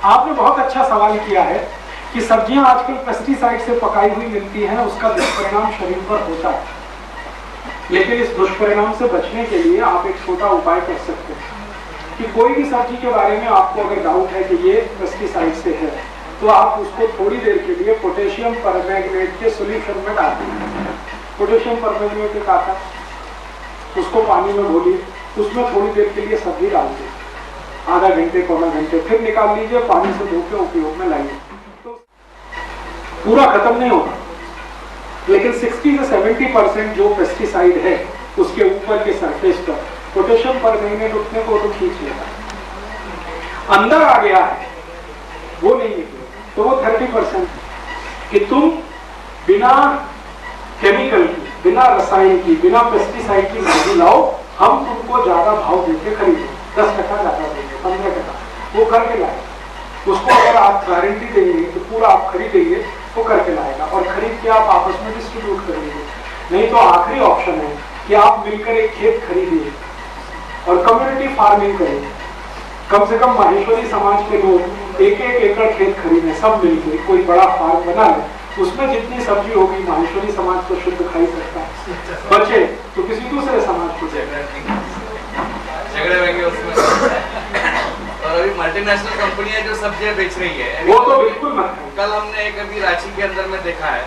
आपने बहुत अच्छा सवाल किया है कि सब्जियां आजकल पेस्टिसाइड से पकाई हुई मिलती हैं, उसका दुष्परिणाम शरीर पर होता है। लेकिन इस दुष्परिणाम से बचने के लिए आप एक छोटा उपाय कर सकते हैं कि कोई भी सब्जी के बारे में आपको अगर डाउट है कि ये पेस्टिसाइड से है, तो आप उसको थोड़ी देर के लिए पोटेशियम परमैंगनेट के सॉल्यूशन में डाल दीजिए। पोटेशियम परमैंगनेट एक आता है, उसको पानी में घोलिए, उसमें थोड़ी देर के लिए सब्जी डाल दीजिए, आधा घंटे पौना घंटे, फिर निकाल लीजिए, पानी से धो के उपयोग में लाइए। तो पूरा खत्म नहीं होगा, लेकिन 60 से 70% जो पेस्टिसाइड है उसके ऊपर के सरफेस पर पोटेशियम परमैंगनेट उठने को तो खींच लेगा। अंदर आ गया है वो नहीं निकले, तो वो 30% कि तुम बिना केमिकल की, बिना रसायन की, बिना पेस्टिसाइड की सब्जी लाओ, हम तुमको ज्यादा भाव देके खरीदो, 10% ज्यादा देंगे, 15%, वो करके लाएगा। उसको अगर आप गारंटी देंगे तो पूरा आप खरीदेंगे, वो करके लाएगा और खरीद के आप आपस में डिस्ट्रीब्यूट करेंगे। नहीं तो आखिरी ऑप्शन है कि आप मिलकर एक खेत खरीदिए और कम्युनिटी फार्मिंग करें। कम से कम माहेश्वरी समाज के लोग 1-1 एकड़ खेत खरीदें, सब मिलकर कोई बड़ा फार्म बना ले, उसमें जितनी सब्जी होगी माहेश्वरी समाज तो शुद्ध खा ही सकता है, बचे तो किसी दूसरे समाज को झगड़े होंगे उसमें। और अभी मल्टीनेशनल कंपनियां जो सब्जियां बेच रही है वो तो बिल्कुल मत खाइए। कल हमने एक अभी रांची के अंदर में देखा है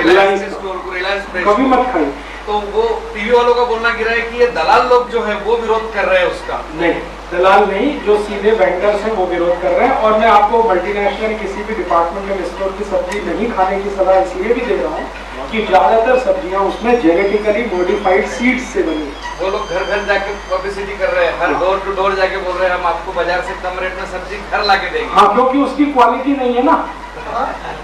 रिलायंस स्टोर को, रिलायंस कभी मत खाइए। तो वो टीवी वालों का बोलना गिरा है कि ये दलाल लोग जो है वो विरोध कर रहे हैं उसका। नहीं, दलाल नहीं, जो सीधे वेंडर्स हैं वो विरोध कर रहे हैं। और मैं आपको मल्टीनेशनल किसी भी डिपार्टमेंटल स्टोर की सब्जी नहीं खाने की सलाह इसलिए भी दे रहा हूँ कि ज्यादातर सब्जियां उसमें जेनेटिकली मॉडिफाइड सीड्स से बनी। वो लोग घर घर जाके पब्लिसिटी कर रहे हैं, हर डोर टू डोर जाके बोल रहे हैं हम आपको बाजार से कम रेट में सब्जी घर ला के देंगे। हाँ, क्योंकि उसकी क्वालिटी नहीं है ना।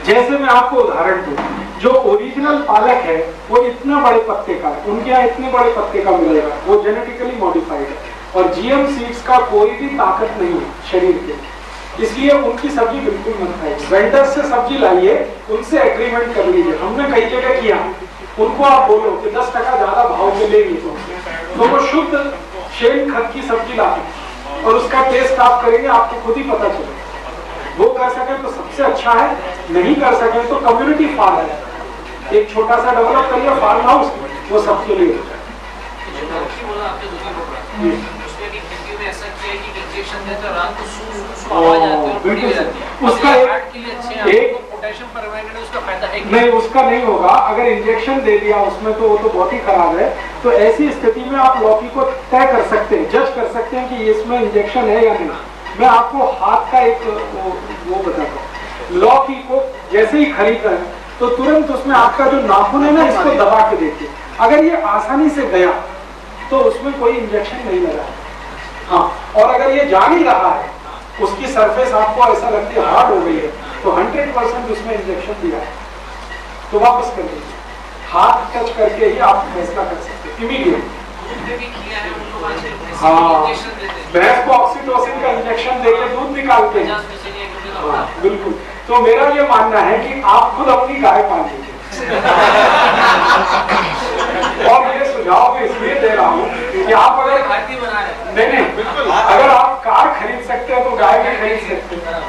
जैसे मैं आपको उदाहरण दूं, जो ओरिजिनल पालक है वो इतना बड़े पत्ते का है, उनके यहाँ इतने बड़े पत्ते का मिलेगा, वो जेनेटिकली मॉडिफाइड है। और जीएम सीड्स का कोई भी ताकत नहीं है शरीर के, इसलिए उनकी सब्जी बिल्कुल मत खाइए। वेंडर्स से सब्जी लाइए, उनसे एग्रीमेंट कर लीजिए। हमने कई जगह किया, उनको आप बोलो कि 10% ज्यादा भाव के लेंगे तो वो शुद्ध शेन खत की सब्जी लाते और उसका टेस्ट आप करेंगे, आपको खुद ही पता चलेगा। वो कर सके तो सबसे अच्छा है, नहीं कर सके तो कम्युनिटी फार्म है, एक छोटा सा डेवलप करिए फार्म हाउस, वो सबके लिए। उसका नहीं, उसका नहीं होगा। अगर इंजेक्शन दे दिया उसमें तो वो तो बहुत ही खराब है। तो ऐसी स्थिति में आप लौकी को तय कर सकते हैं, जज कर सकते हैं कि इसमें इंजेक्शन है या नहीं। मैं आपको हाथ का एक वो बताता हूँ। लौकी को जैसे ही खरीदा है तो तुरंत उसमें आपका जो नाखून है ना, इसको दबा के देखिए, अगर ये आसानी से गया तो उसमें कोई इंजेक्शन नहीं लगा। हाँ, और अगर ये जा नहीं रहा है, उसकी सरफेस आपको ऐसा लगती है हार्ड हो गई है, तो 100% उसमें इंजेक्शन दिया है, तो वापस कर दीजिए। हाथ टच करके ही आप फैसला कर सकते हैं इमीडिएट। हाँ, भैंस को ऑक्सीटोसिन का इंजेक्शन देके दूध निकालते हैं। हाँ, बिल्कुल। तो मेरा ये मानना है कि आप खुद अपनी गाय पाल लीजिए। और ये सुझाव मैं इसलिए दे रहा हूँ कि आप अगर नहीं, बिल्कुल, अगर आप कार खरीद सकते हैं तो गाय भी खरीद सकते हैं,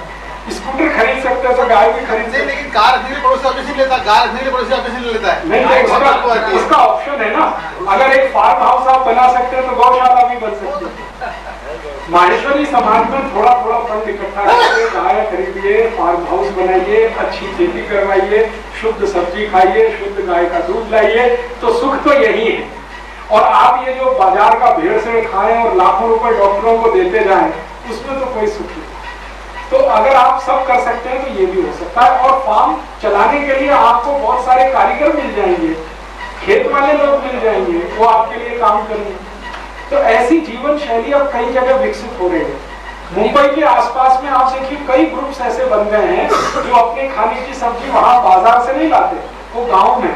स्कूटर खरीद सकते हैं तो गाय भी खरीद सकते हैं। लेकिन कार अपने लिए पड़ोसी ऑफिस लेता है, कार अपने लिए पड़ोसी ऑफिस नहीं लेता है। नहीं, उसका ऑप्शन है ना। अगर एक फार्म हाउस आप बना सकते हैं तो गौशाला भी बन सकती है। माहेश्वरी समाज में थोड़ा थोड़ा फंड इकट्ठा करके गाय खरीदिए, फार्म हाउस बनाइए, अच्छी खेती करवाइए, शुद्ध सब्जी खाइए, शुद्ध गाय का दूध लाइए, तो सुख तो यही है। और आप ये जो बाजार का भेड़ से खाएं और लाखों रुपए डॉक्टरों को देते जाएं, उसमें तो कोई सुख नहीं। तो अगर आप सब कर सकते हैं तो ये भी हो सकता है। और फार्म चलाने के लिए आपको बहुत सारे कारीगर मिल जाएंगे, खेत वाले लोग मिल जाएंगे, वो आपके लिए काम करेंगे। तो ऐसी जीवन शैली अब कई जगह विकसित हो रही है। मुंबई के आसपास में आप देखिए कई ग्रुप्स ऐसे बन गए हैं जो अपने खाने की सब्जी वहां बाजार से नहीं लाते, वो गांव में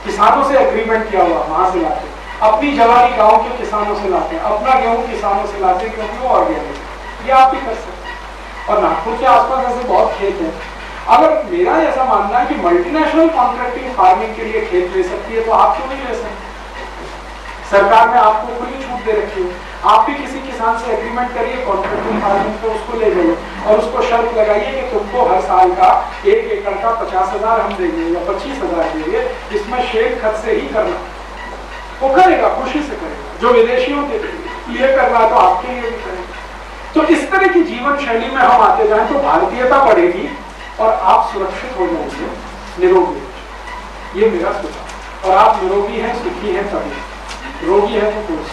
किसानों से एग्रीमेंट किया हुआ वहां से लाते, अपनी जवानी गांव के किसानों से लाते, अपना गेहूं किसानों से लाते, क्योंकि वो ऑर्गेनिक। ये आप भी कर सकते हैं। और नागपुर के आसपास ऐसे बहुत खेत हैं। अगर मेरा ऐसा मानना है कि मल्टीनेशनल कॉन्ट्रैक्टिंग फार्मिंग के लिए खेत ले सकती है, तो आप क्यों नहीं ले सकते? सरकार ने आपको खुली छूट दे रखी है। आप भी किसी किसान से एग्रीमेंट करिए कॉन्ट्रैक्टिंग फार्मिंग पे, उसको ले जाइए और उसको शर्त लगाइए कि तुमको हर साल का 1 एकड़ का 50,000 हम देंगे या 25,000 देंगे, इसमें शेड खत से ही करना। वो करेगा, खुशी से करेगा। जो विदेशियों के लिए कर रहा है तो आपके लिए भी करेगा। तो इस तरह की जीवन शैली में हम आते जाएं तो भारतीयता बढ़ेगी और आप सुरक्षित हो जाएंगे, निरोगी। ये मेरा सुझाव। और आप निरोगी हैं, सुखी हैं तभी, रोगी है तो कोई